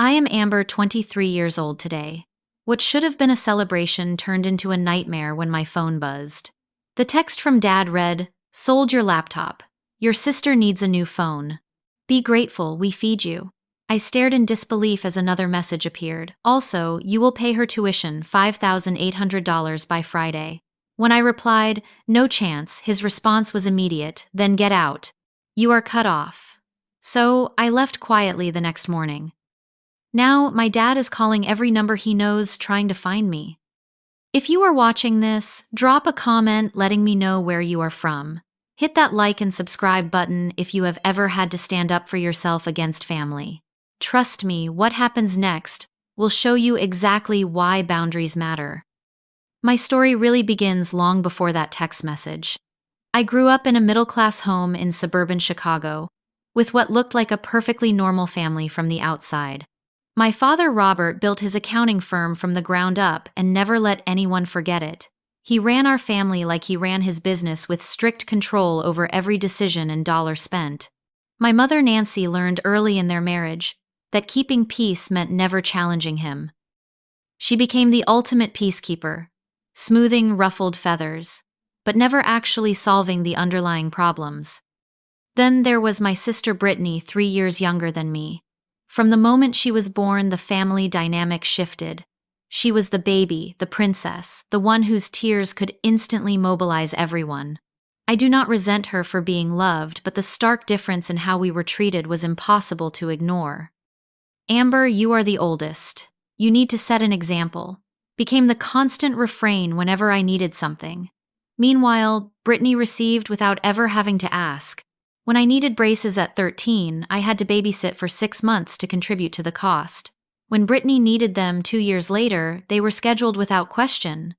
I am Amber, 23 years old today. What should have been a celebration turned into a nightmare when my phone buzzed. The text from Dad read, "Sold your laptop. Your sister needs a new phone. Be grateful, we feed you." I stared in disbelief as another message appeared. Also, you will pay her tuition, $5,800 by Friday. When I replied, "No chance," his response was immediate, "Then get out. You are cut off." So, I left quietly the next morning. Now, my dad is calling every number he knows, trying to find me. If you are watching this, drop a comment letting me know where you are from. Hit that like and subscribe button if you have ever had to stand up for yourself against family. Trust me, what happens next will show you exactly why boundaries matter. My story really begins long before that text message. I grew up in a middle-class home in suburban Chicago, with what looked like a perfectly normal family from the outside. My father, Robert, built his accounting firm from the ground up and never let anyone forget it. He ran our family like he ran his business, with strict control over every decision and dollar spent. My mother, Nancy, learned early in their marriage that keeping peace meant never challenging him. She became the ultimate peacekeeper, smoothing ruffled feathers, but never actually solving the underlying problems. Then there was my sister Brittany, 3 years younger than me. From the moment she was born, the family dynamic shifted. She was the baby, the princess, the one whose tears could instantly mobilize everyone. I do not resent her for being loved, but the stark difference in how we were treated was impossible to ignore. "Amber, you are the oldest. You need to set an example," became the constant refrain whenever I needed something. Meanwhile, Brittany received without ever having to ask. When I needed braces at 13, I had to babysit for 6 months to contribute to the cost. When Brittany needed them 2 years later, they were scheduled without question.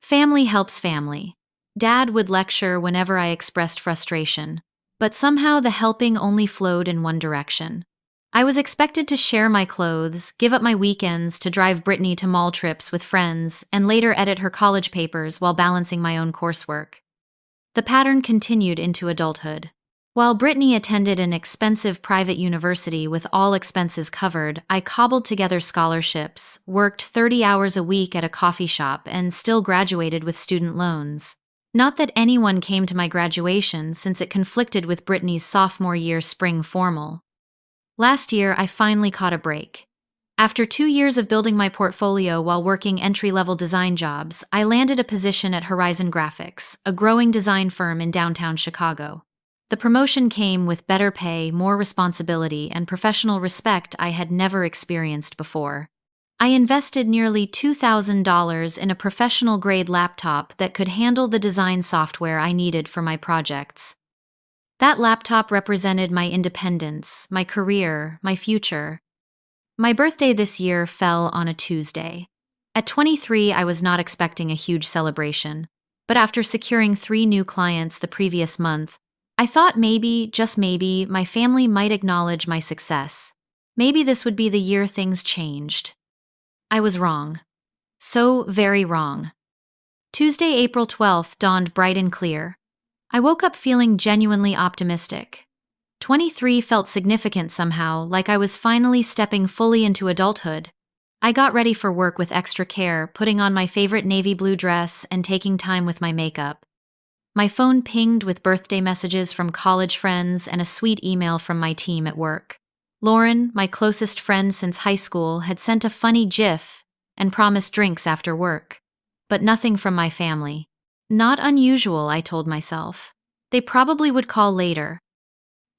Family helps family. Dad would lecture whenever I expressed frustration, but somehow the helping only flowed in one direction. I was expected to share my clothes, give up my weekends to drive Brittany to mall trips with friends, and later edit her college papers while balancing my own coursework. The pattern continued into adulthood. While Brittany attended an expensive private university with all expenses covered, I cobbled together scholarships, worked 30 hours a week at a coffee shop, and still graduated with student loans. Not that anyone came to my graduation, since it conflicted with Brittany's sophomore year spring formal. Last year, I finally caught a break. After 2 years of building my portfolio while working entry-level design jobs, I landed a position at Horizon Graphics, a growing design firm in downtown Chicago. The promotion came with better pay, more responsibility, and professional respect I had never experienced before. I invested nearly $2,000 in a professional-grade laptop that could handle the design software I needed for my projects. That laptop represented my independence, my career, my future. My birthday this year fell on a Tuesday. At 23, I was not expecting a huge celebration, but after securing 3 new clients the previous month, I thought maybe, just maybe, my family might acknowledge my success. Maybe this would be the year things changed. I was wrong. So very wrong. Tuesday, April 12th dawned bright and clear. I woke up feeling genuinely optimistic. 23 felt significant somehow, like I was finally stepping fully into adulthood. I got ready for work with extra care, putting on my favorite navy blue dress and taking time with my makeup. My phone pinged with birthday messages from college friends and a sweet email from my team at work. Lauren, my closest friend since high school, had sent a funny GIF and promised drinks after work. But nothing from my family. Not unusual, I told myself. They probably would call later.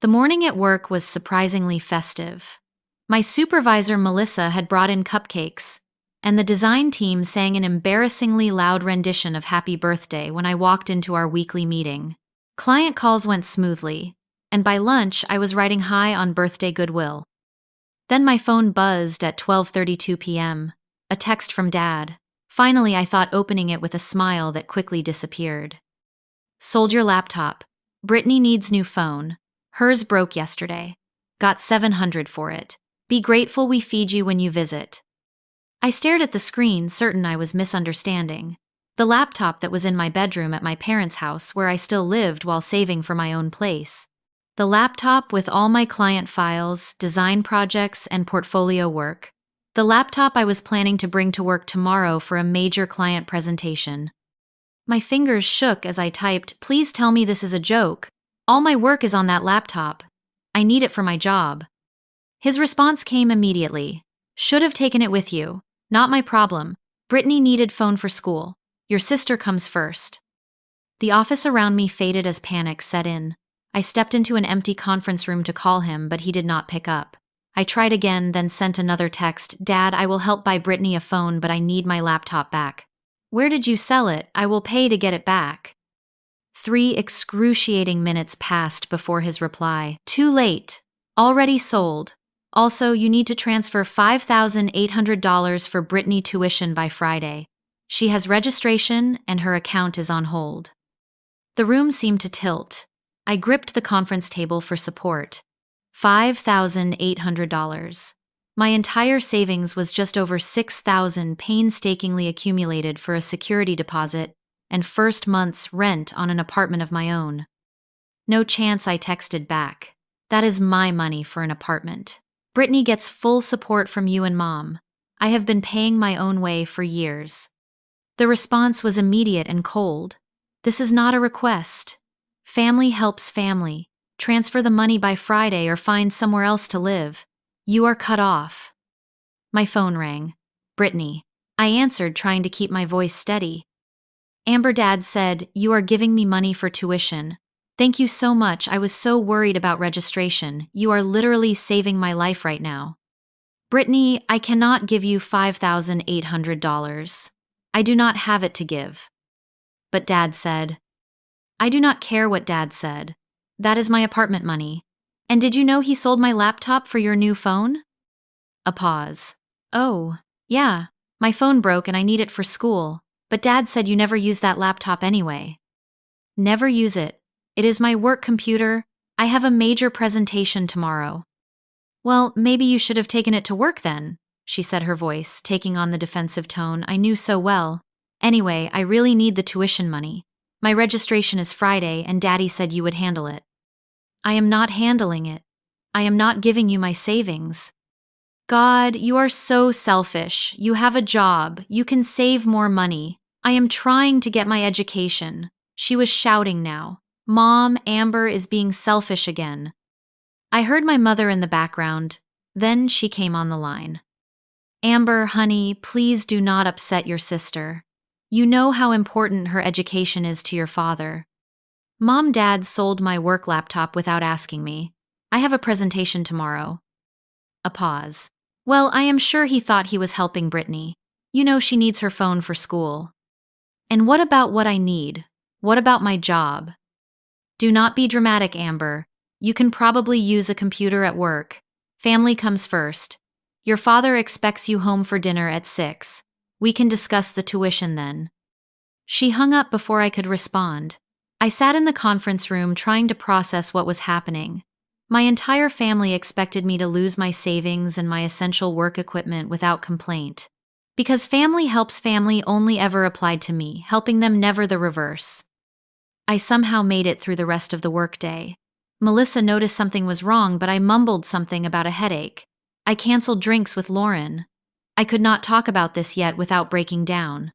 The morning at work was surprisingly festive. My supervisor, Melissa, had brought in cupcakes, and the design team sang an embarrassingly loud rendition of Happy Birthday when I walked into our weekly meeting. Client calls went smoothly, and by lunch I was riding high on birthday goodwill. Then my phone buzzed at 12:32 p.m., a text from Dad. Finally, I thought opening it with a smile that quickly disappeared. "Sold your laptop. Brittany needs new phone. Hers broke yesterday. Got $700 for it. Be grateful we feed you when you visit." I stared at the screen, certain I was misunderstanding. The laptop that was in my bedroom at my parents' house, where I still lived while saving for my own place. The laptop with all my client files, design projects, and portfolio work. The laptop I was planning to bring to work tomorrow for a major client presentation. My fingers shook as I typed, "Please tell me this is a joke. All my work is on that laptop. I need it for my job." His response came immediately. "Should have taken it with you. Not my problem. Brittany needed phone for school. Your sister comes first." The office around me faded as panic set in. I stepped into an empty conference room to call him, but he did not pick up. I tried again, then sent another text, "Dad, I will help buy Brittany a phone, but I need my laptop back." "Where did you sell it? I will pay to get it back." 3 excruciating minutes passed before his reply. "Too late. Already sold. Also, you need to transfer $5,800 for Brittany tuition by Friday. She has registration and her account is on hold." The room seemed to tilt. I gripped the conference table for support. $5,800. My entire savings was just over $6,000 painstakingly accumulated for a security deposit and first month's rent on an apartment of my own. "No chance," I texted back. "That is my money for an apartment. Brittany gets full support from you and Mom. I have been paying my own way for years." The response was immediate and cold. "This is not a request. Family helps family. Transfer the money by Friday or find somewhere else to live. You are cut off." My phone rang. "Brittany." I answered, trying to keep my voice steady. "Amber, Dad said, you are giving me money for tuition. Thank you so much. I was so worried about registration. You are literally saving my life right now." "Brittany, I cannot give you $5,800. I do not have it to give." "But Dad said." "I do not care what Dad said. That is my apartment money. And did you know he sold my laptop for your new phone?" A pause. "Oh, yeah. My phone broke and I need it for school. But Dad said you never use that laptop anyway." "Never use it. It is my work computer. I have a major presentation tomorrow." "Well, maybe you should have taken it to work then," she said, her voice taking on the defensive tone I knew so well. "Anyway, I really need the tuition money. My registration is Friday and Daddy said you would handle it." "I am not handling it. I am not giving you my savings." "God, you are so selfish. You have a job. You can save more money. I am trying to get my education." She was shouting now. "Mom, Amber is being selfish again." I heard my mother in the background. Then she came on the line. "Amber, honey, please do not upset your sister. You know how important her education is to your father." "Mom, Dad sold my work laptop without asking me. I have a presentation tomorrow." A pause. "Well, I am sure he thought he was helping Brittany. You know she needs her phone for school." "And what about what I need? What about my job?" "Do not be dramatic, Amber. You can probably use a computer at work. Family comes first. Your father expects you home for dinner at 6. We can discuss the tuition then." She hung up before I could respond. I sat in the conference room trying to process what was happening. My entire family expected me to lose my savings and my essential work equipment without complaint. Because family helps family only ever applied to me, helping them never the reverse. I somehow made it through the rest of the workday. Melissa noticed something was wrong, but I mumbled something about a headache. I canceled drinks with Lauren. I could not talk about this yet without breaking down.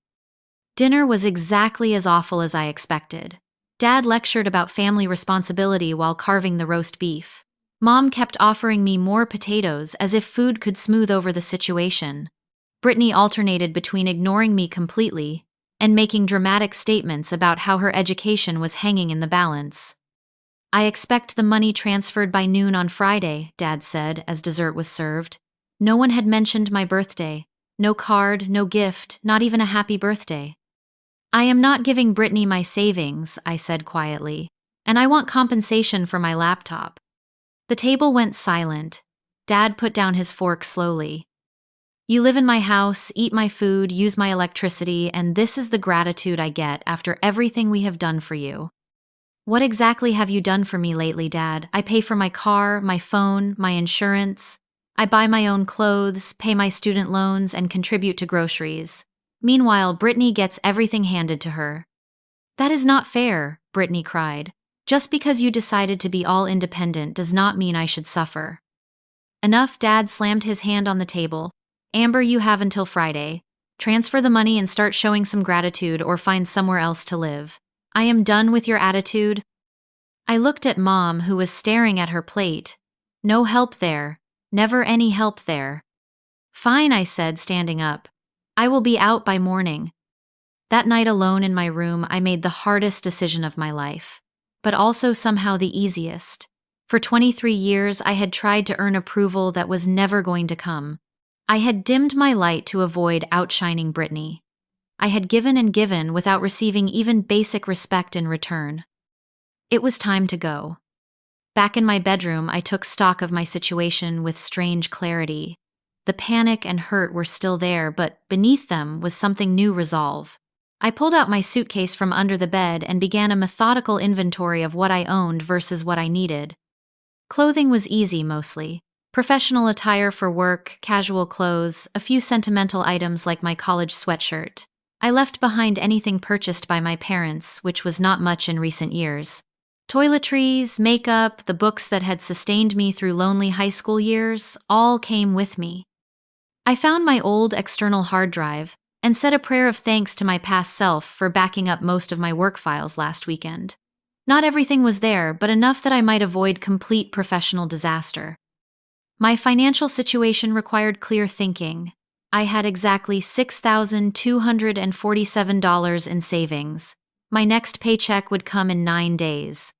Dinner was exactly as awful as I expected. Dad lectured about family responsibility while carving the roast beef. Mom kept offering me more potatoes as if food could smooth over the situation. Brittany alternated between ignoring me completely and making dramatic statements about how her education was hanging in the balance. "I expect the money transferred by noon on Friday," Dad said as dessert was served. No one had mentioned my birthday. No card, no gift, not even a happy birthday. "I am not giving Brittany my savings," I said quietly, "and I want compensation for my laptop." The table went silent. Dad put down his fork slowly. "You live in my house, eat my food, use my electricity, and this is the gratitude I get after everything we have done for you." "What exactly have you done for me lately, Dad? I pay for my car, my phone, my insurance. I buy my own clothes, pay my student loans, and contribute to groceries. Meanwhile, Brittany gets everything handed to her." "That is not fair," Brittany cried. Just because you decided to be all independent does not mean I should suffer. Enough, Dad slammed his hand on the table. Amber, you have until Friday. Transfer the money and start showing some gratitude or find somewhere else to live. I am done with your attitude. I looked at Mom, who was staring at her plate. No help there. Never any help there. Fine, I said, standing up. I will be out by morning. That night alone in my room, I made the hardest decision of my life, but also somehow the easiest. For 23 years, I had tried to earn approval that was never going to come. I had dimmed my light to avoid outshining Brittany. I had given and given without receiving even basic respect in return. It was time to go. Back in my bedroom, I took stock of my situation with strange clarity. The panic and hurt were still there, but beneath them was something new: resolve. I pulled out my suitcase from under the bed and began a methodical inventory of what I owned versus what I needed. Clothing was easy mostly. Professional attire for work, casual clothes, a few sentimental items like my college sweatshirt. I left behind anything purchased by my parents, which was not much in recent years. Toiletries, makeup, the books that had sustained me through lonely high school years, all came with me. I found my old external hard drive and said a prayer of thanks to my past self for backing up most of my work files last weekend. Not everything was there, but enough that I might avoid complete professional disaster. My financial situation required clear thinking. I had exactly $6,247 in savings. My next paycheck would come in 9 days.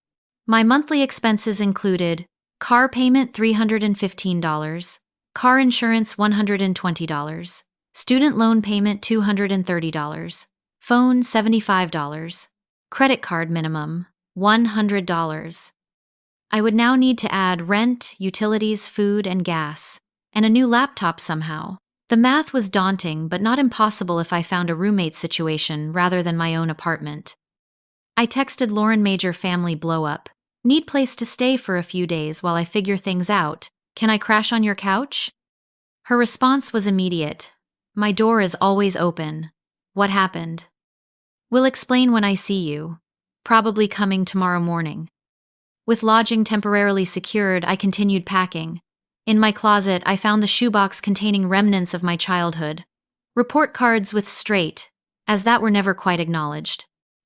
My monthly expenses included car payment $315, car insurance $120, student loan payment $230, phone $75, credit card minimum $100. I would now need to add rent, utilities, food, and gas, and a new laptop somehow. The math was daunting, but not impossible if I found a roommate situation rather than my own apartment. I texted Lauren Major family blow-up. Need place to stay for a few days while I figure things out. Can I crash on your couch? Her response was immediate. My door is always open. What happened? Will explain when I see you. Probably coming tomorrow morning. With lodging temporarily secured, I continued packing. In my closet, I found the shoebox containing remnants of my childhood. Report cards with straight, as that were never quite acknowledged.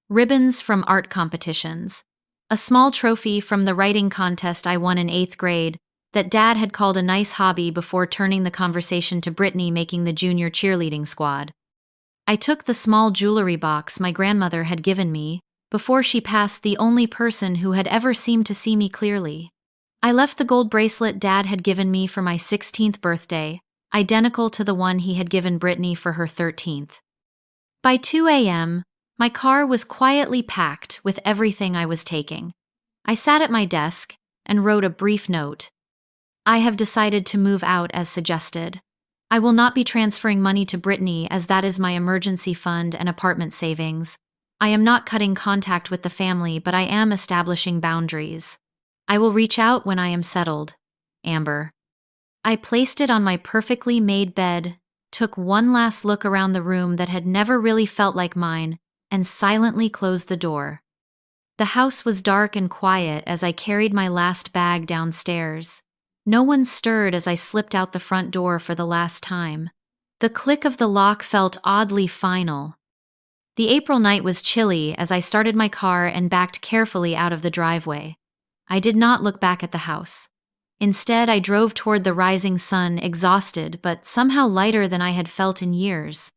Ribbons from art competitions. A small trophy from the writing contest I won in 8th grade that Dad had called a nice hobby before turning the conversation to Brittany making the junior cheerleading squad. I took the small jewelry box my grandmother had given me before she passed, the only person who had ever seemed to see me clearly. I left the gold bracelet Dad had given me for my 16th birthday, identical to the one he had given Brittany for her 13th. By 2 a.m., my car was quietly packed with everything I was taking. I sat at my desk and wrote a brief note. I have decided to move out as suggested. I will not be transferring money to Brittany as that is my emergency fund and apartment savings. I am not cutting contact with the family, but I am establishing boundaries. I will reach out when I am settled. Amber. I placed it on my perfectly made bed, took one last look around the room that had never really felt like mine, and silently closed the door. The house was dark and quiet as I carried my last bag downstairs. No one stirred as I slipped out the front door for the last time. The click of the lock felt oddly final. The April night was chilly as I started my car and backed carefully out of the driveway. I did not look back at the house. Instead, I drove toward the rising sun, exhausted but somehow lighter than I had felt in years.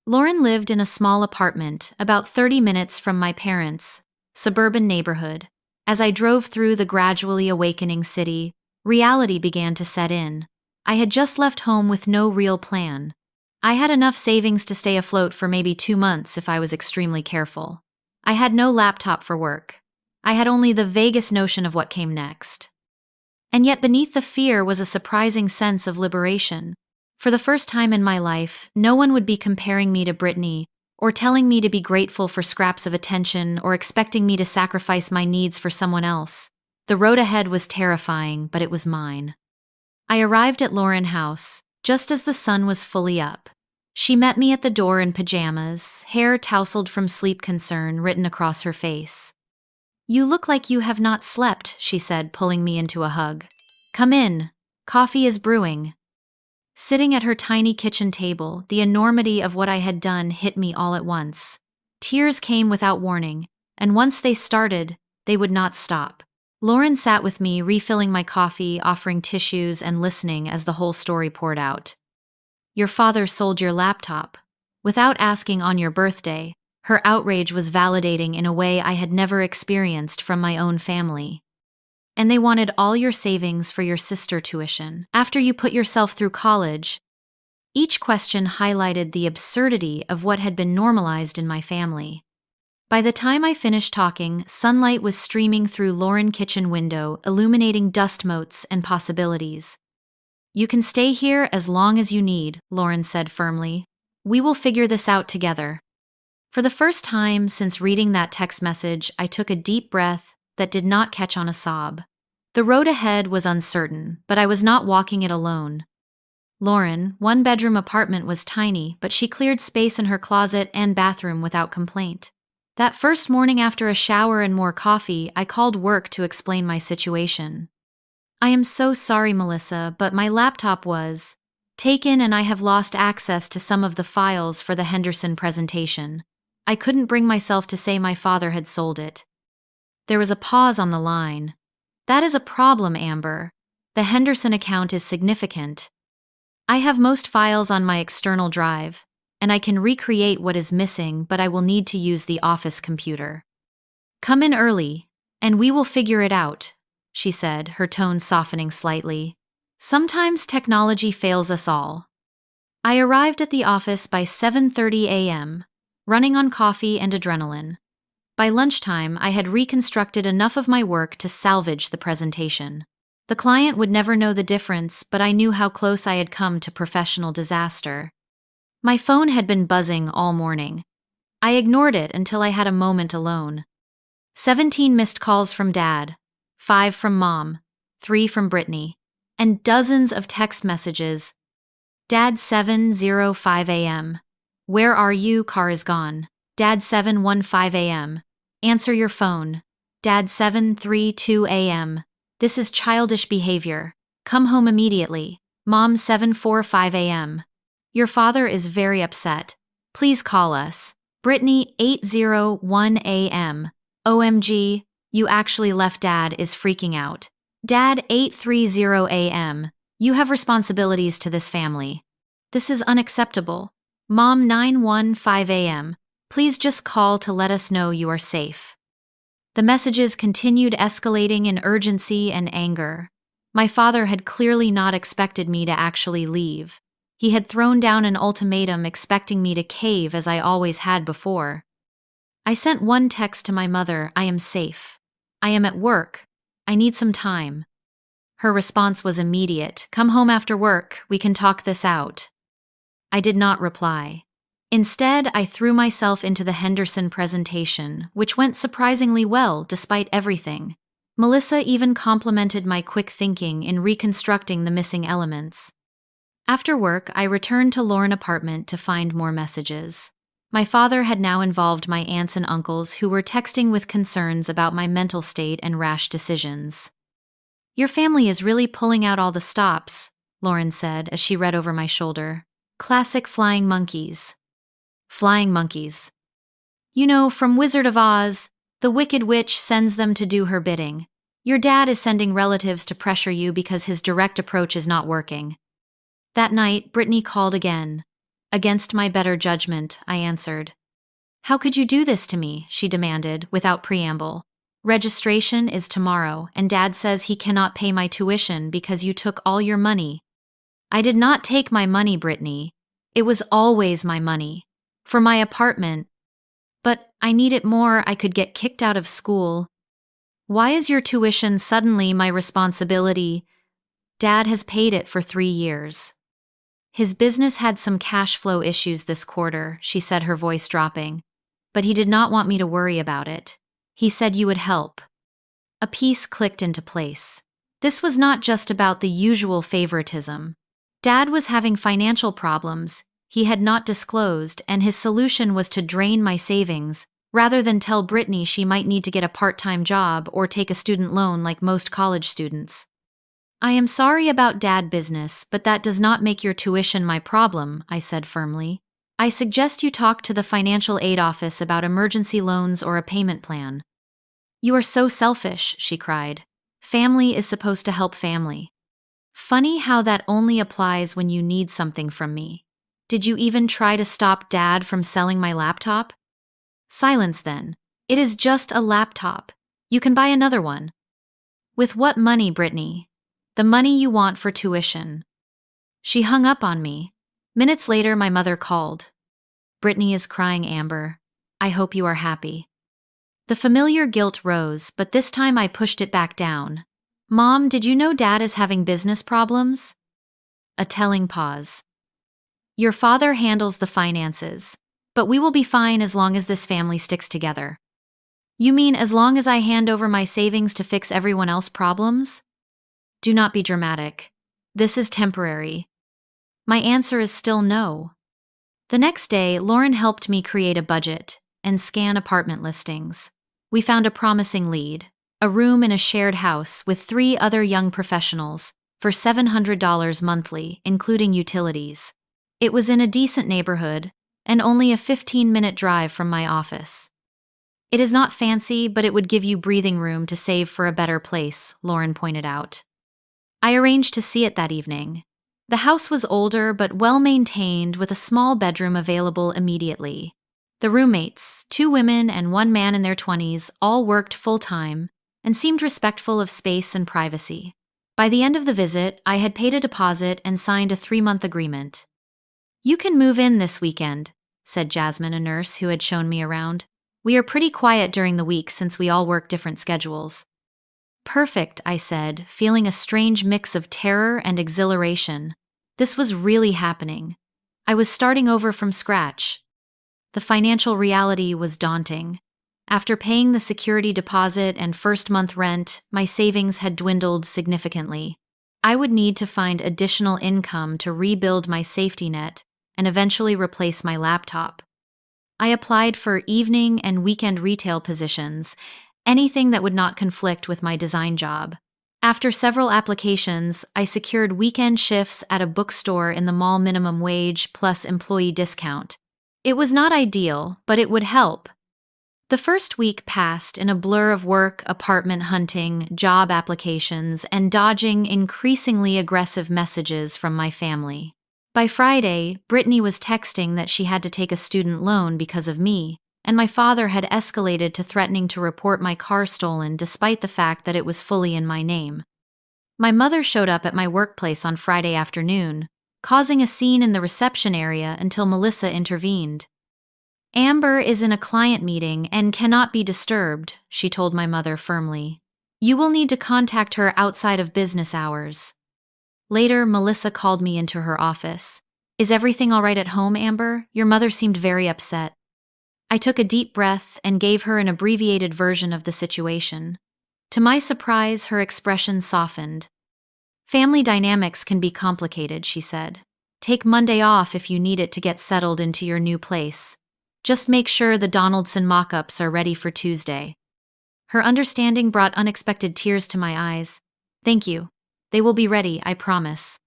Lauren lived in a small apartment about 30 minutes from my parents' suburban neighborhood. As I drove through the gradually awakening city, reality began to set in. I had just left home with no real plan. I had enough savings to stay afloat for maybe 2 months if I was extremely careful. I had no laptop for work. I had only the vaguest notion of what came next. And yet beneath the fear was a surprising sense of liberation. For the first time in my life, no one would be comparing me to Brittany or telling me to be grateful for scraps of attention or expecting me to sacrifice my needs for someone else. The road ahead was terrifying, but it was mine. I arrived at Lauren House just as the sun was fully up. She met me at the door in pajamas, hair tousled from sleep concern written across her face. You look like you have not slept, she said, pulling me into a hug. Come in. Coffee is brewing. Sitting at her tiny kitchen table, the enormity of what I had done hit me all at once. Tears came without warning, and once they started, they would not stop. Lauren sat with me, refilling my coffee, offering tissues, and listening as the whole story poured out. Your father sold your laptop. Without asking on your birthday, her outrage was validating in a way I had never experienced from my own family. And they wanted all your savings for your sister tuition. After you put yourself through college, each question highlighted the absurdity of what had been normalized in my family. By the time I finished talking, sunlight was streaming through Lauren's kitchen window, illuminating dust motes and possibilities. You can stay here as long as you need, Lauren said firmly. We will figure this out together. For the first time since reading that text message, I took a deep breath that did not catch on a sob. The road ahead was uncertain, but I was not walking it alone. Lauren, one-bedroom apartment was tiny, but she cleared space in her closet and bathroom without complaint. That first morning after a shower and more coffee, I called work to explain my situation. I am so sorry, Melissa, but my laptop was taken and I have lost access to some of the files for the Henderson presentation. I couldn't bring myself to say my father had sold it. There was a pause on the line. That is a problem, Amber. The Henderson account is significant. I have most files on my external drive, and I can recreate what is missing, but I will need to use the office computer. Come in early, and we will figure it out, she said, her tone softening slightly. Sometimes technology fails us all. I arrived at the office by 7:30 a.m., running on coffee and adrenaline. By lunchtime, I had reconstructed enough of my work to salvage the presentation. The client would never know the difference, but I knew how close I had come to professional disaster. My phone had been buzzing all morning. I ignored it until I had a moment alone. 17 missed calls from Dad, 5 from Mom, 3 from Brittany, and dozens of text messages. Dad 7:05 a.m. Where are you? Car is gone. Dad 7:15 a.m. Answer your phone. Dad 7:32 a.m. This is childish behavior. Come home immediately. Mom 7:45 a.m. Your father is very upset. Please call us. Brittany 8:01 a.m. OMG, you actually left. Dad is freaking out. Dad 8:30 a.m. You have responsibilities to this family. This is unacceptable. Mom 9:15 a.m. Please just call to let us know you are safe. The messages continued escalating in urgency and anger. My father had clearly not expected me to actually leave. He had thrown down an ultimatum expecting me to cave as I always had before. I sent one text to my mother, I am safe. I am at work. I need some time. Her response was immediate. Come home after work. We can talk this out. I did not reply. Instead, I threw myself into the Henderson presentation, which went surprisingly well despite everything. Melissa even complimented my quick thinking in reconstructing the missing elements. After work, I returned to Lauren's apartment to find more messages. My father had now involved my aunts and uncles who were texting with concerns about my mental state and rash decisions. Your family is really pulling out all the stops, Lauren said as she read over my shoulder. Classic flying monkeys. Flying monkeys. You know, from Wizard of Oz, the Wicked Witch sends them to do her bidding. Your dad is sending relatives to pressure you because his direct approach is not working. That night, Brittany called again. Against my better judgment, I answered. How could you do this to me? She demanded, without preamble. Registration is tomorrow, and Dad says he cannot pay my tuition because you took all your money. I did not take my money, Brittany. It was always my money. For my apartment. But I need it more. I could get kicked out of school. Why is your tuition suddenly my responsibility? Dad has paid it for 3 years. His business had some cash flow issues this quarter, she said, her voice dropping. But he did not want me to worry about it. He said you would help. A piece clicked into place. This was not just about the usual favoritism. Dad was having financial problems he had not disclosed, and his solution was to drain my savings, rather than tell Brittany she might need to get a part-time job or take a student loan like most college students. I am sorry about dad business, but that does not make your tuition my problem, I said firmly. I suggest you talk to the financial aid office about emergency loans or a payment plan. You are so selfish, she cried. Family is supposed to help family. Funny how that only applies when you need something from me. Did you even try to stop Dad from selling my laptop? Silence then. It is just a laptop. You can buy another one. With what money, Brittany? The money you want for tuition. She hung up on me. Minutes later, my mother called. Brittany is crying, Amber. I hope you are happy. The familiar guilt rose, but this time I pushed it back down. Mom, did you know Dad is having business problems? A telling pause. Your father handles the finances, but we will be fine as long as this family sticks together. You mean as long as I hand over my savings to fix everyone else's problems? Do not be dramatic. This is temporary. My answer is still no. The next day, Lauren helped me create a budget and scan apartment listings. We found a promising lead, a room in a shared house with 3 other young professionals for $700 monthly, including utilities. It was in a decent neighborhood and only a 15-minute drive from my office. It is not fancy, but it would give you breathing room to save for a better place, Lauren pointed out. I arranged to see it that evening. The house was older but well-maintained with a small bedroom available immediately. The roommates, 2 women and 1 man in their 20s, all worked full-time and seemed respectful of space and privacy. By the end of the visit, I had paid a deposit and signed a 3-month agreement. You can move in this weekend, said Jasmine, a nurse who had shown me around. We are pretty quiet during the week since we all work different schedules. Perfect, I said, feeling a strange mix of terror and exhilaration. This was really happening. I was starting over from scratch. The financial reality was daunting. After paying the security deposit and first month rent, my savings had dwindled significantly. I would need to find additional income to rebuild my safety net and eventually replace my laptop. I applied for evening and weekend retail positions, anything that would not conflict with my design job. After several applications, I secured weekend shifts at a bookstore in the mall minimum wage plus employee discount. It was not ideal, but it would help. The first week passed in a blur of work, apartment hunting, job applications, and dodging increasingly aggressive messages from my family. By Friday, Brittany was texting that she had to take a student loan because of me, and my father had escalated to threatening to report my car stolen despite the fact that it was fully in my name. My mother showed up at my workplace on Friday afternoon, causing a scene in the reception area until Melissa intervened. Amber is in a client meeting and cannot be disturbed, she told my mother firmly. You will need to contact her outside of business hours. Later, Melissa called me into her office. Is everything all right at home, Amber? Your mother seemed very upset. I took a deep breath and gave her an abbreviated version of the situation. To my surprise, her expression softened. Family dynamics can be complicated, she said. Take Monday off if you need it to get settled into your new place. Just make sure the Donaldson mock-ups are ready for Tuesday. Her understanding brought unexpected tears to my eyes. Thank you. They will be ready, I promise.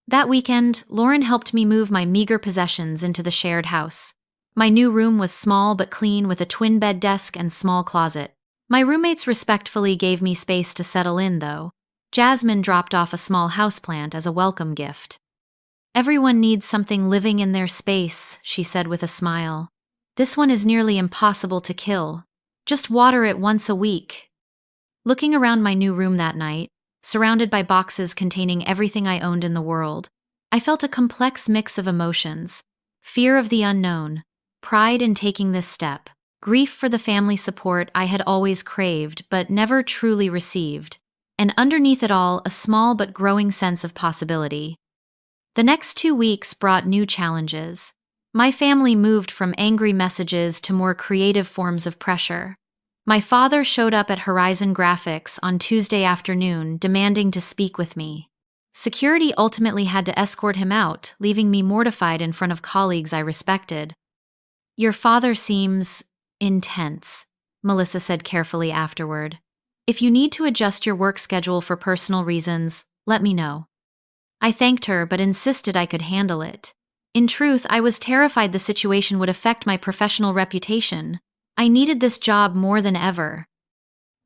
That weekend, Lauren helped me move my meager possessions into the shared house. My new room was small but clean with a twin bed desk and small closet. My roommates respectfully gave me space to settle in, though. Jasmine dropped off a small houseplant as a welcome gift. Everyone needs something living in their space, she said with a smile. This one is nearly impossible to kill. Just water it once a week. Looking around my new room that night, surrounded by boxes containing everything I owned in the world, I felt a complex mix of emotions. Fear of the unknown, pride in taking this step, grief for the family support I had always craved but never truly received, and underneath it all, a small but growing sense of possibility. The next 2 weeks brought new challenges. My family moved from angry messages to more creative forms of pressure. My father showed up at Horizon Graphics on Tuesday afternoon, demanding to speak with me. Security ultimately had to escort him out, leaving me mortified in front of colleagues I respected. Your father seems Intense, Melissa said carefully afterward. If you need to adjust your work schedule for personal reasons, let me know. I thanked her but insisted I could handle it. In truth, I was terrified the situation would affect my professional reputation. I needed this job more than ever.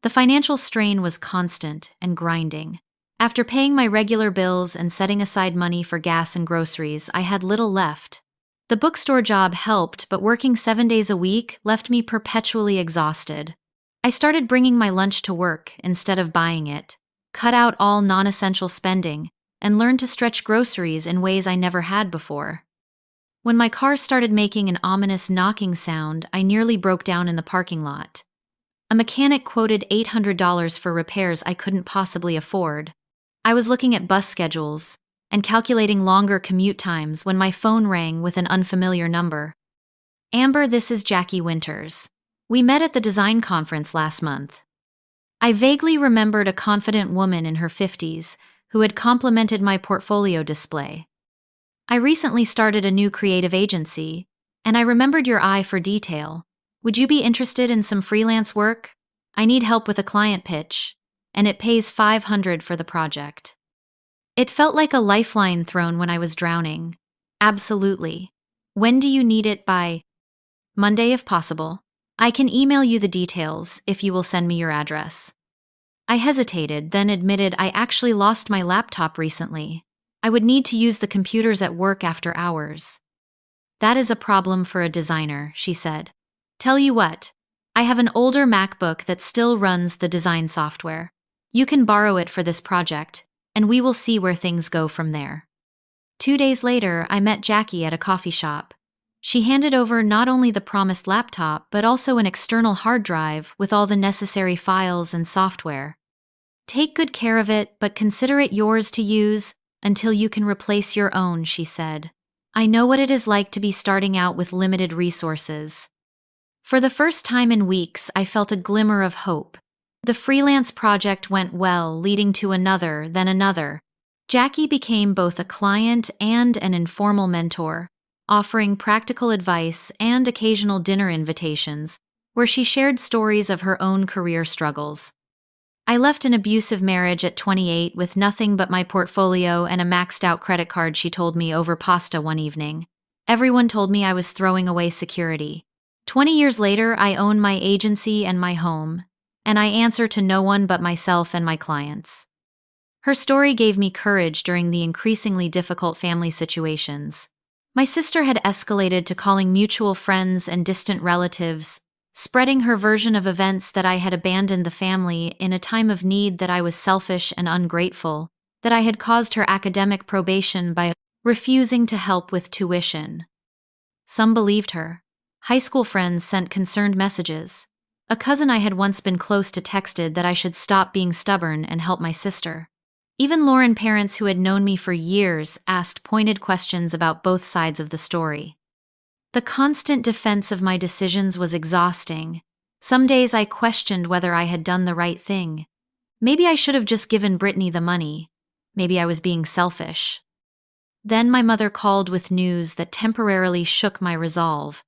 The financial strain was constant and grinding. After paying my regular bills and setting aside money for gas and groceries, I had little left. The bookstore job helped, but working 7 days a week left me perpetually exhausted. I started bringing my lunch to work instead of buying it, cut out all non-essential spending, and learned to stretch groceries in ways I never had before. When my car started making an ominous knocking sound, I nearly broke down in the parking lot. A mechanic quoted $800 for repairs I couldn't possibly afford. I was looking at bus schedules and calculating longer commute times when my phone rang with an unfamiliar number. Amber, this is Jackie Winters. We met at the design conference last month. I vaguely remembered a confident woman in her 50s who had complimented my portfolio display. I recently started a new creative agency, and I remembered your eye for detail. Would you be interested in some freelance work? I need help with a client pitch, and it pays $500 for the project. It felt like a lifeline thrown when I was drowning. Absolutely. When do you need it by? Monday if possible. I can email you the details if you will send me your address. I hesitated, then admitted I actually lost my laptop recently. I would need to use the computers at work after hours. That is a problem for a designer, she said. Tell you what, I have an older MacBook that still runs the design software. You can borrow it for this project, and we will see where things go from there. 2 days later, I met Jackie at a coffee shop. She handed over not only the promised laptop, but also an external hard drive with all the necessary files and software. Take good care of it, but consider it yours to use until you can replace your own, she said. I know what it is like to be starting out with limited resources. For the first time in weeks, I felt a glimmer of hope. The freelance project went well, leading to another, then another. Jackie became both a client and an informal mentor, offering practical advice and occasional dinner invitations, where she shared stories of her own career struggles. I left an abusive marriage at 28 with nothing but my portfolio and a maxed-out credit card, she told me over pasta one evening. Everyone told me I was throwing away security. 20 years later, I own my agency and my home, and I answer to no one but myself and my clients. Her story gave me courage during the increasingly difficult family situations. My sister had escalated to calling mutual friends and distant relatives, spreading her version of events that I had abandoned the family in a time of need, that I was selfish and ungrateful, that I had caused her academic probation by refusing to help with tuition. Some believed her. High school friends sent concerned messages. A cousin I had once been close to texted that I should stop being stubborn and help my sister. Even Lauren parents who had known me for years asked pointed questions about both sides of the story. The constant defense of my decisions was exhausting. Some days I questioned whether I had done the right thing. Maybe I should have just given Brittany the money. Maybe I was being selfish. Then my mother called with news that temporarily shook my resolve.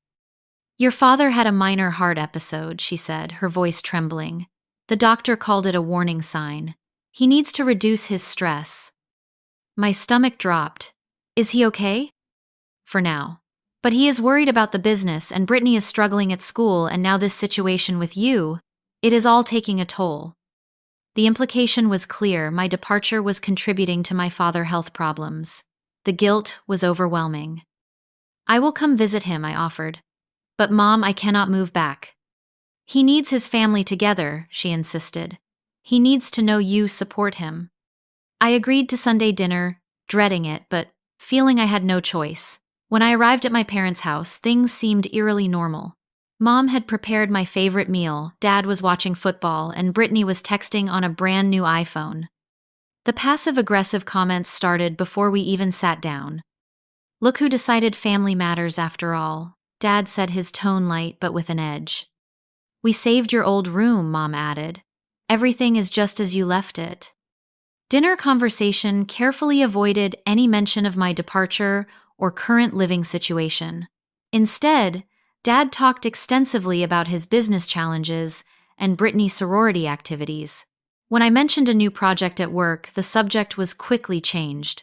Your father had a minor heart episode, she said, her voice trembling. The doctor called it a warning sign. He needs to reduce his stress. My stomach dropped. Is he okay? For now. But he is worried about the business, and Brittany is struggling at school, and now this situation with you. It is all taking a toll. The implication was clear. My departure was contributing to my father's health problems. The guilt was overwhelming. I will come visit him, I offered. But Mom, I cannot move back. He needs his family together, she insisted. He needs to know you support him. I agreed to Sunday dinner, dreading it, but feeling I had no choice. When I arrived at my parents' house, things seemed eerily normal. Mom had prepared my favorite meal, Dad was watching football, and Brittany was texting on a brand new iPhone. The passive-aggressive comments started before we even sat down. Look who decided family matters after all, Dad said, his tone light but with an edge. We saved your old room, Mom added. Everything is just as you left it. Dinner conversation carefully avoided any mention of my departure or current living situation. Instead, Dad talked extensively about his business challenges and Brittany sorority activities. When I mentioned a new project at work, the subject was quickly changed.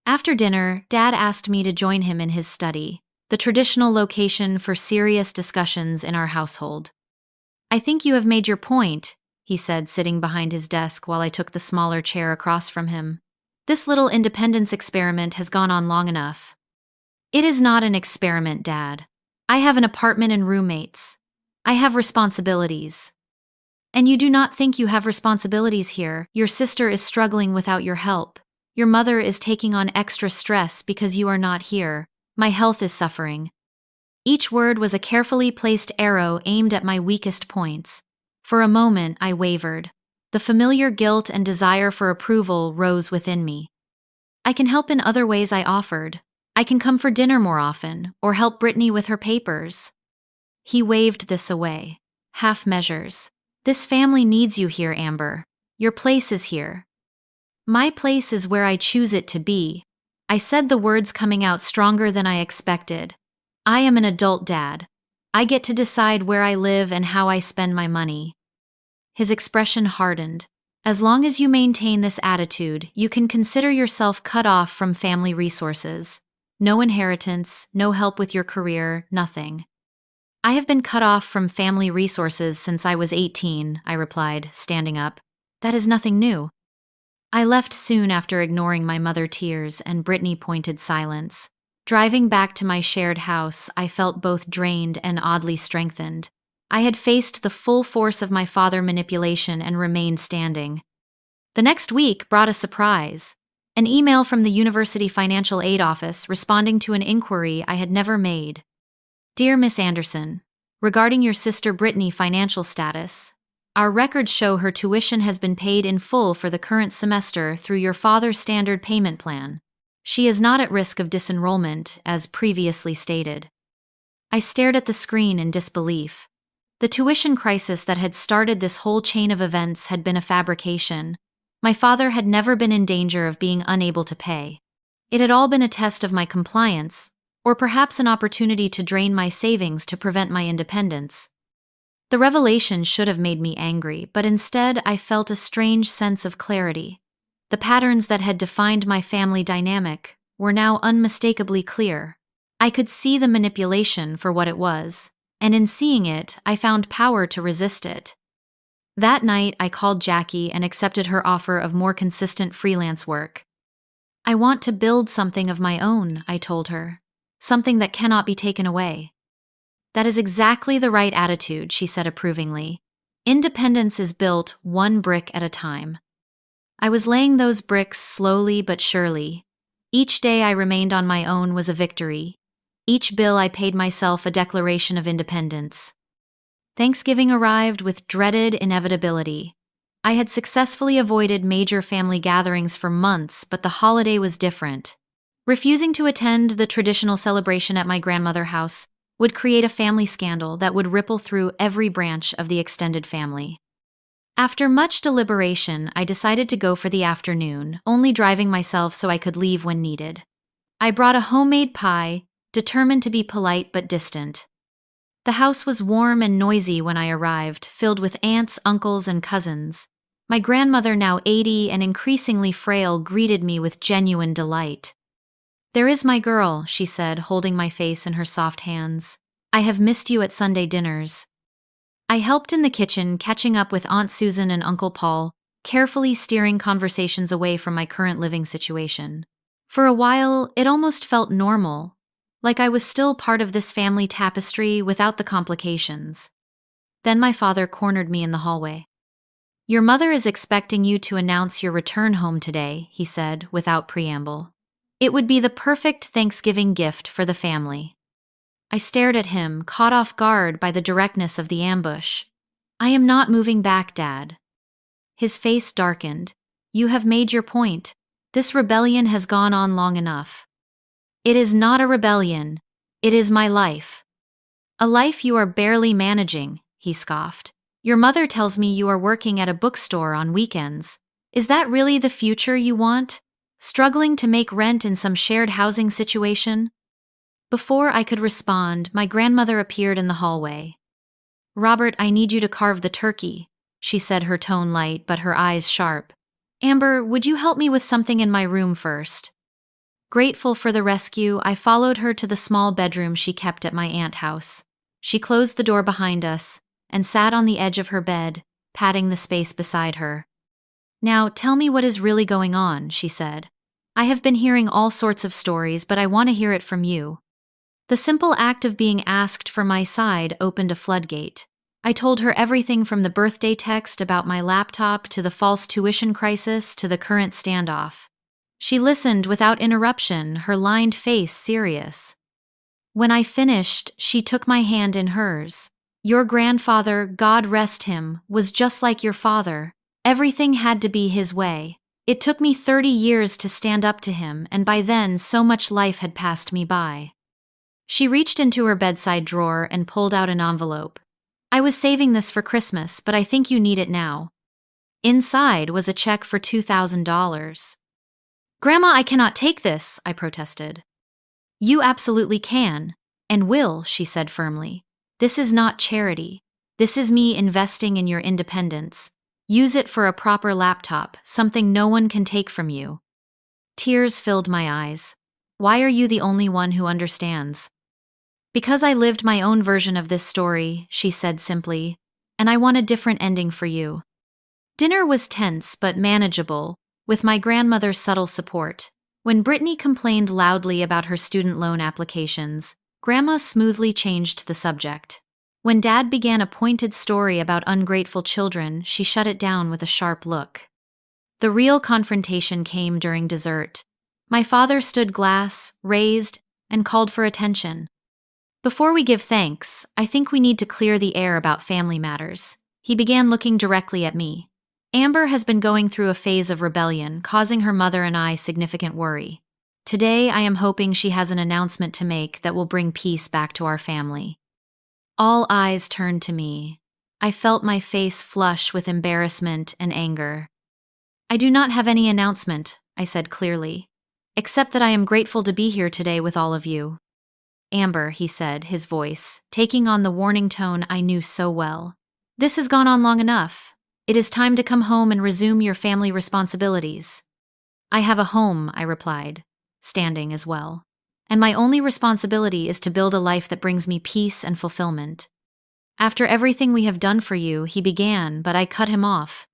After dinner, Dad asked me to join him in his study, the traditional location for serious discussions in our household. "I think you have made your point," he said, sitting behind his desk while I took the smaller chair across from him. "This little independence experiment has gone on long enough." "It is not an experiment, Dad. I have an apartment and roommates. I have responsibilities." "And you do not think you have responsibilities here. Your sister is struggling without your help. Your mother is taking on extra stress because you are not here. My health is suffering." Each word was a carefully placed arrow aimed at my weakest points. For a moment, I wavered. The familiar guilt and desire for approval rose within me. "I can help in other ways," I offered. "I can come for dinner more often, or help Brittany with her papers." He waved this away. "Half measures. This family needs you here, Amber. Your place is here." "My place is where I choose it to be." I said, the words coming out stronger than I expected. "I am an adult, Dad. I get to decide where I live and how I spend my money." His expression hardened. "As long as you maintain this attitude, you can consider yourself cut off from family resources. No inheritance, no help with your career, nothing." "I have been cut off from family resources since I was 18, I replied, standing up. "That is nothing new." I left soon after ignoring my mother's tears and Brittany pointed silence. Driving back to my shared house, I felt both drained and oddly strengthened. I had faced the full force of my father's manipulation and remained standing. The next week brought a surprise. An email from the University Financial Aid Office responding to an inquiry I had never made. "Dear Miss Anderson, regarding your sister Brittany financial status, our records show her tuition has been paid in full for the current semester through your father's standard payment plan. She is not at risk of disenrollment, as previously stated." I stared at the screen in disbelief. The tuition crisis that had started this whole chain of events had been a fabrication. My father had never been in danger of being unable to pay. It had all been a test of my compliance, or perhaps an opportunity to drain my savings to prevent my independence. The revelation should have made me angry, but instead I felt a strange sense of clarity. The patterns that had defined my family dynamic were now unmistakably clear. I could see the manipulation for what it was, and in seeing it, I found power to resist it. That night, I called Jackie and accepted her offer of more consistent freelance work. "I want to build something of my own," I told her. "Something that cannot be taken away." "That is exactly the right attitude," she said approvingly. "Independence is built one brick at a time." I was laying those bricks slowly but surely. Each day I remained on my own was a victory. Each bill I paid myself a declaration of independence. Thanksgiving arrived with dreaded inevitability. I had successfully avoided major family gatherings for months, but the holiday was different. Refusing to attend the traditional celebration at my grandmother's house would create a family scandal that would ripple through every branch of the extended family. After much deliberation, I decided to go for the afternoon, only driving myself so I could leave when needed. I brought a homemade pie, determined to be polite but distant. The house was warm and noisy when I arrived, filled with aunts, uncles, and cousins. My grandmother, now 80 and increasingly frail, greeted me with genuine delight. "There is my girl," she said, holding my face in her soft hands. "I have missed you at Sunday dinners." I helped in the kitchen, catching up with Aunt Susan and Uncle Paul, carefully steering conversations away from my current living situation. For a while, it almost felt normal, like I was still part of this family tapestry without the complications. Then my father cornered me in the hallway. "Your mother is expecting you to announce your return home today," he said, without preamble. "It would be the perfect Thanksgiving gift for the family." I stared at him, caught off guard by the directness of the ambush. "I am not moving back, Dad." His face darkened. "You have made your point. This rebellion has gone on long enough." "It is not a rebellion. It is my life." "A life you are barely managing," he scoffed. "Your mother tells me you are working at a bookstore on weekends. Is that really the future you want? Struggling to make rent in some shared housing situation?" Before I could respond, my grandmother appeared in the hallway. "Robert, I need you to carve the turkey," she said, her tone light but her eyes sharp. "Amber, would you help me with something in my room first?" Grateful for the rescue, I followed her to the small bedroom she kept at my aunt's house. She closed the door behind us and sat on the edge of her bed, patting the space beside her. "Now, tell me what is really going on," she said. "I have been hearing all sorts of stories, but I want to hear it from you." The simple act of being asked for my side opened a floodgate. I told her everything from the birthday text about my laptop to the false tuition crisis to the current standoff. She listened without interruption, her lined face serious. When I finished, she took my hand in hers. "Your grandfather, God rest him, was just like your father. Everything had to be his way. It took me 30 years to stand up to him, and by then so much life had passed me by." She reached into her bedside drawer and pulled out an envelope. "I was saving this for Christmas, but I think you need it now." Inside was a check for $2,000. "Grandma, I cannot take this," I protested. "You absolutely can, and will," she said firmly. "This is not charity. This is me investing in your independence. Use it for a proper laptop, something no one can take from you." Tears filled my eyes. "Why are you the only one who understands?" "Because I lived my own version of this story," she said simply, "and I want a different ending for you." Dinner was tense but manageable, with my grandmother's subtle support. When Brittany complained loudly about her student loan applications, Grandma smoothly changed the subject. When Dad began a pointed story about ungrateful children, she shut it down with a sharp look. The real confrontation came during dessert. My father stood glass, raised, and called for attention. "Before we give thanks, I think we need to clear the air about family matters." He began looking directly at me. "Amber has been going through a phase of rebellion, causing her mother and I significant worry. Today, I am hoping she has an announcement to make that will bring peace back to our family." All eyes turned to me. I felt my face flush with embarrassment and anger. "I do not have any announcement," I said clearly, "except that I am grateful to be here today with all of you." "Amber," he said, his voice taking on the warning tone I knew so well. "This has gone on long enough. It is time to come home and resume your family responsibilities." "I have a home," I replied, standing as well. "And my only responsibility is to build a life that brings me peace and fulfillment." "After everything we have done for you," he began, but I cut him off.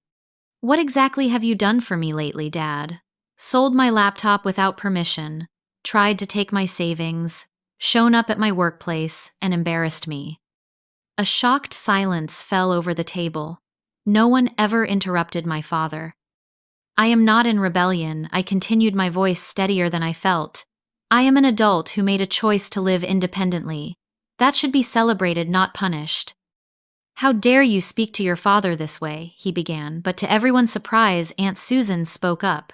"What exactly have you done for me lately, Dad?" "Sold my laptop without permission, tried to take my savings, shown up at my workplace, and embarrassed me." A shocked silence fell over the table. No one ever interrupted my father. "I am not in rebellion," I continued, my voice steadier than I felt. "I am an adult who made a choice to live independently. That should be celebrated, not punished." "How dare you speak to your father this way?" he began, but to everyone's surprise, Aunt Susan spoke up.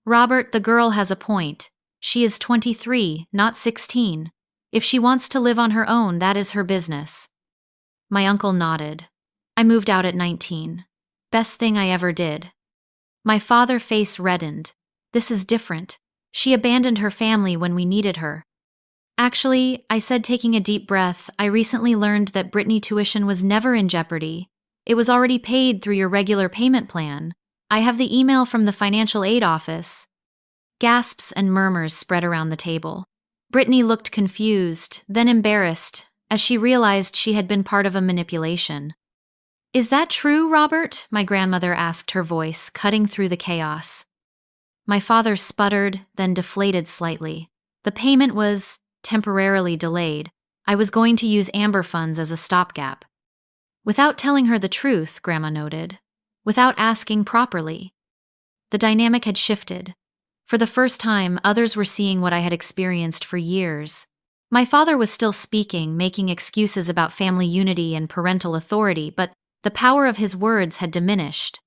"Robert, the girl has a point. She is 23, not 16. If she wants to live on her own, that is her business." My uncle nodded. "I moved out at 19. Best thing I ever did." My father's face reddened. "This is different. She abandoned her family when we needed her." "Actually," I said, taking a deep breath, "I recently learned that Brittany tuition was never in jeopardy. It was already paid through your regular payment plan. I have the email from the financial aid office." Gasps and murmurs spread around the table. Brittany looked confused, then embarrassed, as she realized she had been part of a manipulation. "Is that true, Robert?" my grandmother asked, her voice cutting through the chaos. My father sputtered, then deflated slightly. "The payment was temporarily delayed. I was going to use Amber funds as a stopgap." Without telling her the truth, Grandma noted. Without asking properly. The dynamic had shifted. For the first time, others were seeing what I had experienced for years. My father was still speaking, making excuses about family unity and parental authority, but the power of his words had diminished.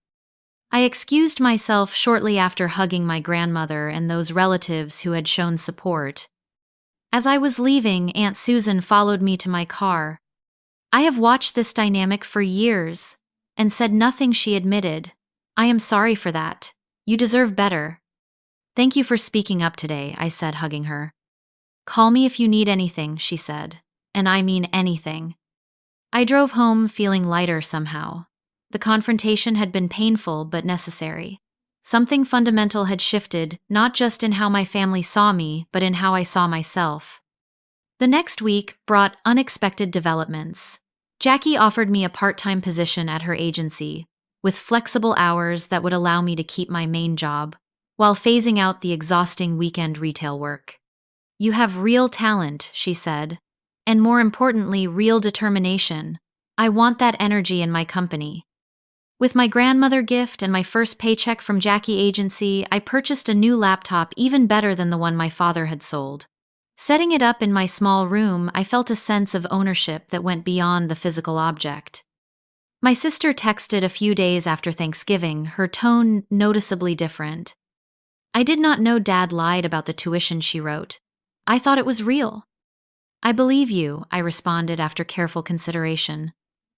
I excused myself shortly after hugging my grandmother and those relatives who had shown support. As I was leaving, Aunt Susan followed me to my car. "I have watched this dynamic for years," and said nothing, she admitted. "I am sorry for that. You deserve better." "Thank you for speaking up today," I said, hugging her. Call me if you need anything, she said. And I mean anything. I drove home feeling lighter somehow. The confrontation had been painful but necessary. Something fundamental had shifted, not just in how my family saw me, but in how I saw myself. The next week brought unexpected developments. Jackie offered me a part-time position at her agency, with flexible hours that would allow me to keep my main job, while phasing out the exhausting weekend retail work. You have real talent, she said, and more importantly, real determination. I want that energy in my company. With my grandmother gift and my first paycheck from Jackie Agency, I purchased a new laptop even better than the one my father had sold. Setting it up in my small room, I felt a sense of ownership that went beyond the physical object. My sister texted a few days after Thanksgiving, her tone noticeably different. I did not know Dad lied about the tuition, she wrote. I thought it was real. I believe you, I responded after careful consideration.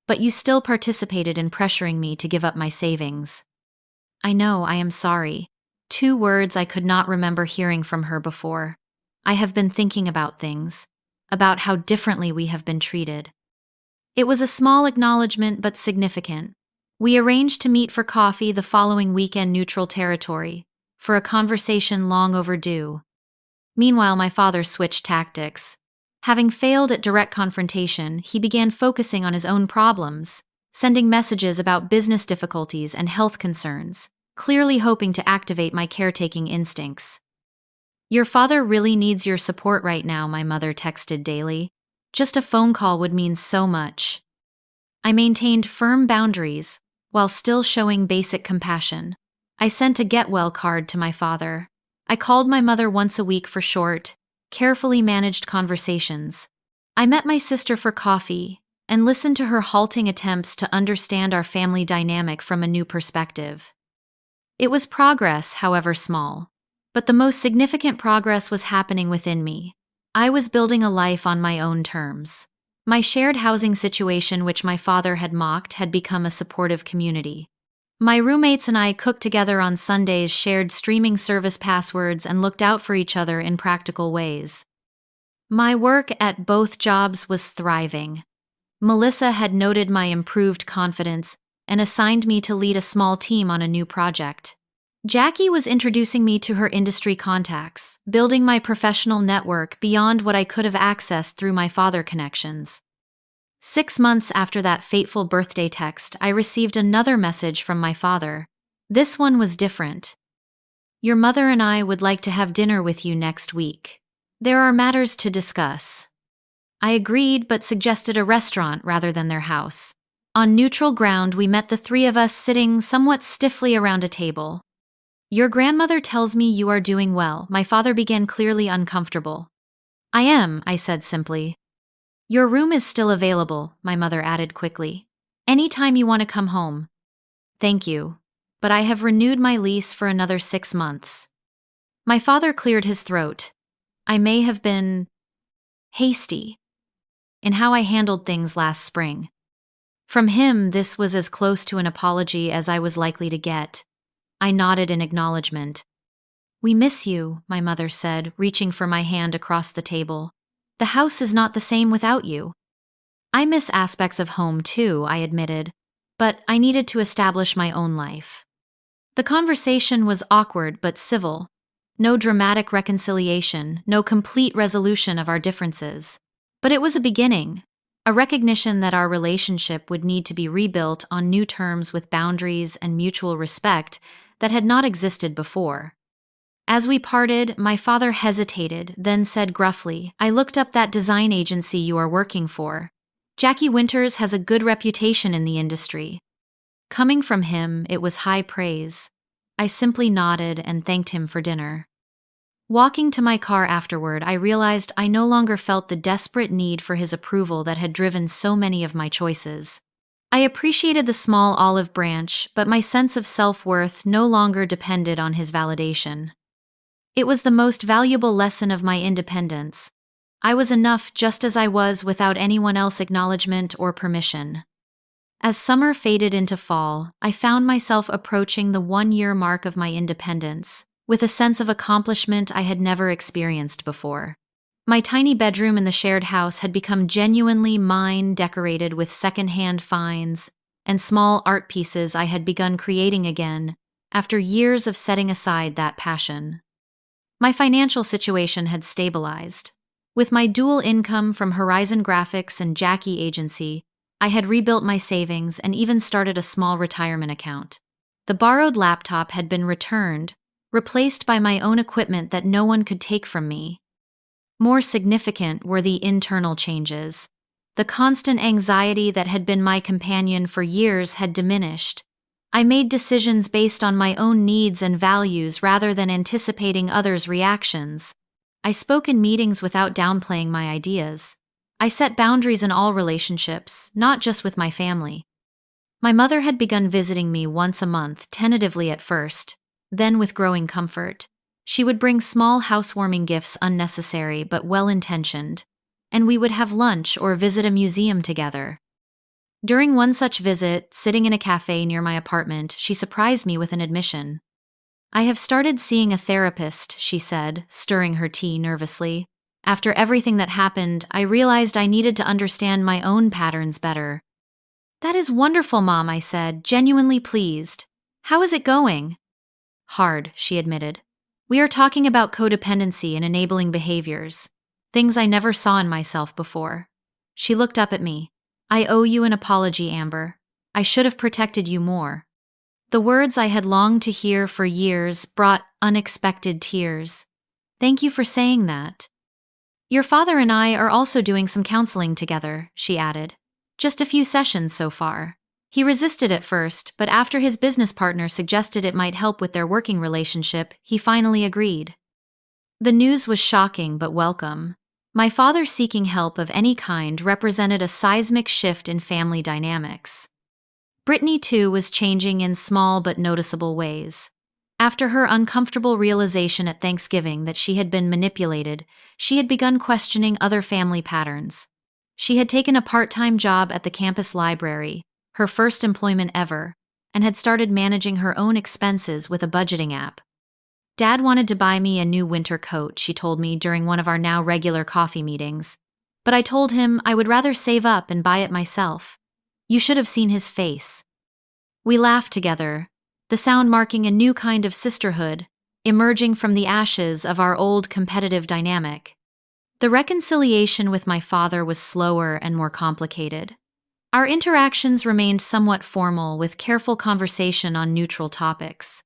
But you still participated in pressuring me to give up my savings. I know, I am sorry. 2 words I could not remember hearing from her before. I have been thinking about things, about how differently we have been treated. It was a small acknowledgement but significant. We arranged to meet for coffee the following weekend, neutral territory, for a conversation long overdue. Meanwhile, my father switched tactics. Having failed at direct confrontation, he began focusing on his own problems, sending messages about business difficulties and health concerns, clearly hoping to activate my caretaking instincts. Your father really needs your support right now, my mother texted daily. Just a phone call would mean so much. I maintained firm boundaries while still showing basic compassion. I sent a get well card to my father. I called my mother once a week for short, carefully managed conversations. I met my sister for coffee and listened to her halting attempts to understand our family dynamic from a new perspective. It was progress, however small, but the most significant progress was happening within me. I was building a life on my own terms. My shared housing situation, which my father had mocked, had become a supportive community. My roommates and I cooked together on Sundays, shared streaming service passwords, and looked out for each other in practical ways. My work at both jobs was thriving. Melissa had noted my improved confidence and assigned me to lead a small team on a new project. Jackie was introducing me to her industry contacts, building my professional network beyond what I could have accessed through my father connections. 6 months after that fateful birthday text, I received another message from my father. This one was different. Your mother and I would like to have dinner with you next week. There are matters to discuss. I agreed, but suggested a restaurant rather than their house. On neutral ground, we met, the 3 of us sitting somewhat stiffly around a table. Your grandmother tells me you are doing well. My father began, clearly uncomfortable. I am, I said simply. Your room is still available, my mother added quickly. Anytime you want to come home. Thank you, but I have renewed my lease for another 6 months. My father cleared his throat. I may have been hasty in how I handled things last spring. From him, this was as close to an apology as I was likely to get. I nodded in acknowledgement. We miss you, my mother said, reaching for my hand across the table. The house is not the same without you. I miss aspects of home too, I admitted, but I needed to establish my own life. The conversation was awkward but civil. No dramatic reconciliation, no complete resolution of our differences. But it was a beginning, a recognition that our relationship would need to be rebuilt on new terms with boundaries and mutual respect that had not existed before. As we parted, my father hesitated, then said gruffly, I looked up that design agency you are working for. Jackie Winters has a good reputation in the industry. Coming from him, it was high praise. I simply nodded and thanked him for dinner. Walking to my car afterward, I realized I no longer felt the desperate need for his approval that had driven so many of my choices. I appreciated the small olive branch, but my sense of self-worth no longer depended on his validation. It was the most valuable lesson of my independence. I was enough just as I was without anyone else's acknowledgement or permission. As summer faded into fall, I found myself approaching the 1-year mark of my independence, with a sense of accomplishment I had never experienced before. My tiny bedroom in the shared house had become genuinely mine, decorated with secondhand finds and small art pieces I had begun creating again after years of setting aside that passion. My financial situation had stabilized. With my dual income from Horizon Graphics and Jackie Agency, I had rebuilt my savings and even started a small retirement account. The borrowed laptop had been returned, replaced by my own equipment that no one could take from me. More significant were the internal changes. The constant anxiety that had been my companion for years had diminished. I made decisions based on my own needs and values rather than anticipating others' reactions. I spoke in meetings without downplaying my ideas. I set boundaries in all relationships, not just with my family. My mother had begun visiting me once a month, tentatively at first, then with growing comfort. She would bring small housewarming gifts, unnecessary but well-intentioned, and we would have lunch or visit a museum together. During one such visit, sitting in a cafe near my apartment, she surprised me with an admission. "I have started seeing a therapist," she said, stirring her tea nervously. "After everything that happened, I realized I needed to understand my own patterns better." "That is wonderful, Mom," I said, genuinely pleased. "How is it going?" "Hard," she admitted. "We are talking about codependency and enabling behaviors, things I never saw in myself before." She looked up at me. "I owe you an apology, Amber. I should have protected you more." The words I had longed to hear for years brought unexpected tears. "Thank you for saying that." "Your father and I are also doing some counseling together," she added. "Just a few sessions so far. He resisted at first, but after his business partner suggested it might help with their working relationship, he finally agreed." The news was shocking but welcome. My father seeking help of any kind represented a seismic shift in family dynamics. Brittany, too, was changing in small but noticeable ways. After her uncomfortable realization at Thanksgiving that she had been manipulated, she had begun questioning other family patterns. She had taken a part-time job at the campus library, her first employment ever, and had started managing her own expenses with a budgeting app. "Dad wanted to buy me a new winter coat," she told me during one of our now regular coffee meetings. "But I told him I would rather save up and buy it myself. You should have seen his face." We laughed together, the sound marking a new kind of sisterhood, emerging from the ashes of our old competitive dynamic. The reconciliation with my father was slower and more complicated. Our interactions remained somewhat formal, with careful conversation on neutral topics.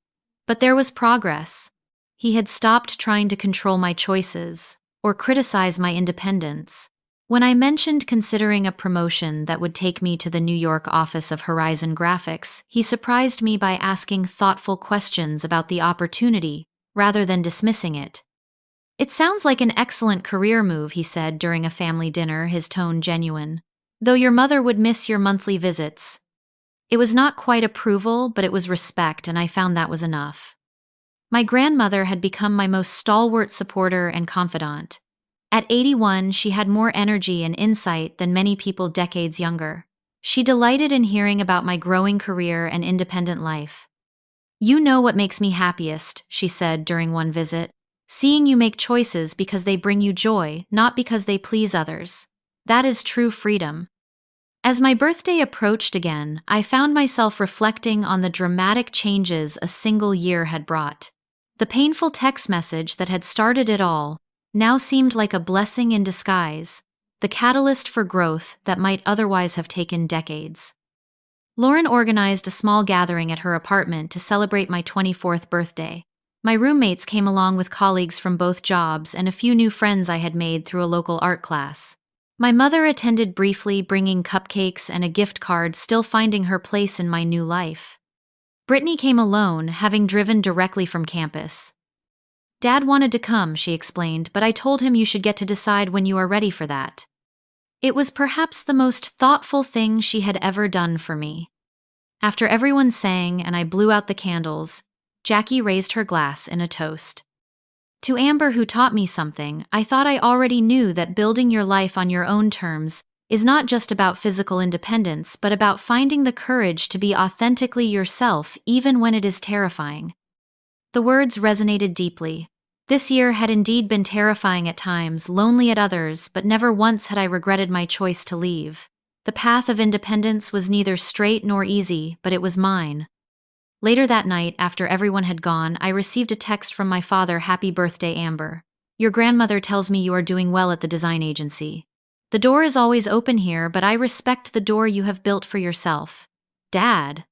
But there was progress. He had stopped trying to control my choices or criticize my independence. When I mentioned considering a promotion that would take me to the New York office of Horizon Graphics, he surprised me by asking thoughtful questions about the opportunity rather than dismissing it. "It sounds like an excellent career move," he said during a family dinner, his tone genuine. "Though your mother would miss your monthly visits." It was not quite approval, but it was respect, and I found that was enough. My grandmother had become my most stalwart supporter and confidant. At 81, she had more energy and insight than many people decades younger. She delighted in hearing about my growing career and independent life. "You know what makes me happiest," she said during one visit. "Seeing you make choices because they bring you joy, not because they please others. That is true freedom." As my birthday approached again, I found myself reflecting on the dramatic changes a single year had brought. The painful text message that had started it all now seemed like a blessing in disguise, the catalyst for growth that might otherwise have taken decades. Lauren organized a small gathering at her apartment to celebrate my 24th birthday. My roommates came along with colleagues from both jobs and a few new friends I had made through a local art class. My mother attended briefly, bringing cupcakes and a gift card, still finding her place in my new life. Brittany came alone, having driven directly from campus. "Dad wanted to come," she explained, "but I told him you should get to decide when you are ready for that." It was perhaps the most thoughtful thing she had ever done for me. After everyone sang and I blew out the candles, Jackie raised her glass in a toast. "To Amber, who taught me something, I thought I already knew that building your life on your own terms is not just about physical independence, but about finding the courage to be authentically yourself even when it is terrifying." The words resonated deeply. This year had indeed been terrifying at times, lonely at others, but never once had I regretted my choice to leave. The path of independence was neither straight nor easy, but it was mine. Later that night, after everyone had gone, I received a text from my father. Happy birthday, Amber. Your grandmother tells me you are doing well at the design agency. The door is always open here, but I respect the door you have built for yourself. Dad.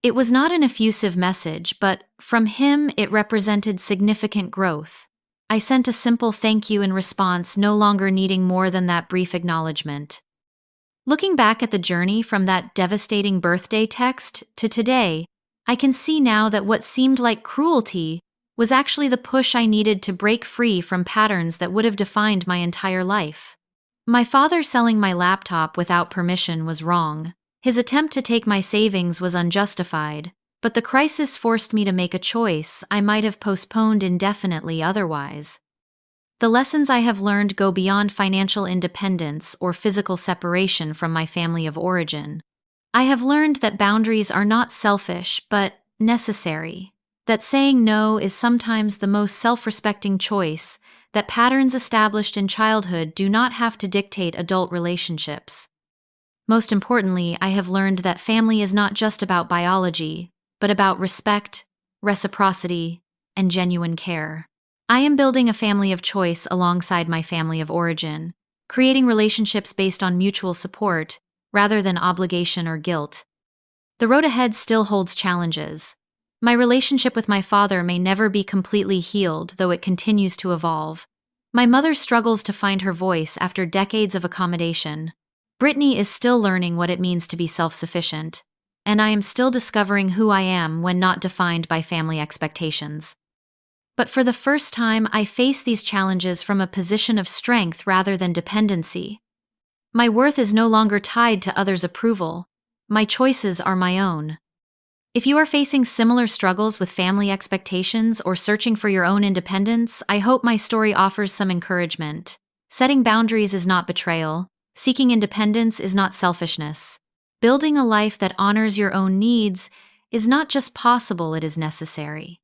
It was not an effusive message, but from him it represented significant growth. I sent a simple thank you in response, no longer needing more than that brief acknowledgement. Looking back at the journey from that devastating birthday text to today, I can see now that what seemed like cruelty was actually the push I needed to break free from patterns that would have defined my entire life. My father selling my laptop without permission was wrong. His attempt to take my savings was unjustified, but the crisis forced me to make a choice I might have postponed indefinitely otherwise. The lessons I have learned go beyond financial independence or physical separation from my family of origin. I have learned that boundaries are not selfish, but necessary. That saying no is sometimes the most self-respecting choice, that patterns established in childhood do not have to dictate adult relationships. Most importantly, I have learned that family is not just about biology, but about respect, reciprocity, and genuine care. I am building a family of choice alongside my family of origin, creating relationships based on mutual support rather than obligation or guilt. The road ahead still holds challenges. My relationship with my father may never be completely healed, though it continues to evolve. My mother struggles to find her voice after decades of accommodation. Brittany is still learning what it means to be self-sufficient, and I am still discovering who I am when not defined by family expectations. But for the first time, I face these challenges from a position of strength rather than dependency. My worth is no longer tied to others' approval. My choices are my own. If you are facing similar struggles with family expectations or searching for your own independence, I hope my story offers some encouragement. Setting boundaries is not betrayal. Seeking independence is not selfishness. Building a life that honors your own needs is not just possible, it is necessary.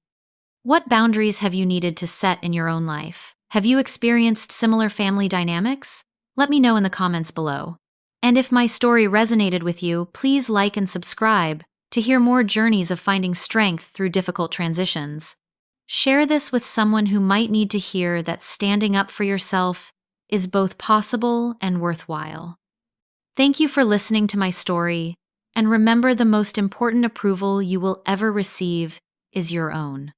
What boundaries have you needed to set in your own life? Have you experienced similar family dynamics? Let me know in the comments below. And if my story resonated with you, please like and subscribe to hear more journeys of finding strength through difficult transitions. Share this with someone who might need to hear that standing up for yourself is both possible and worthwhile. Thank you for listening to my story, and remember, the most important approval you will ever receive is your own.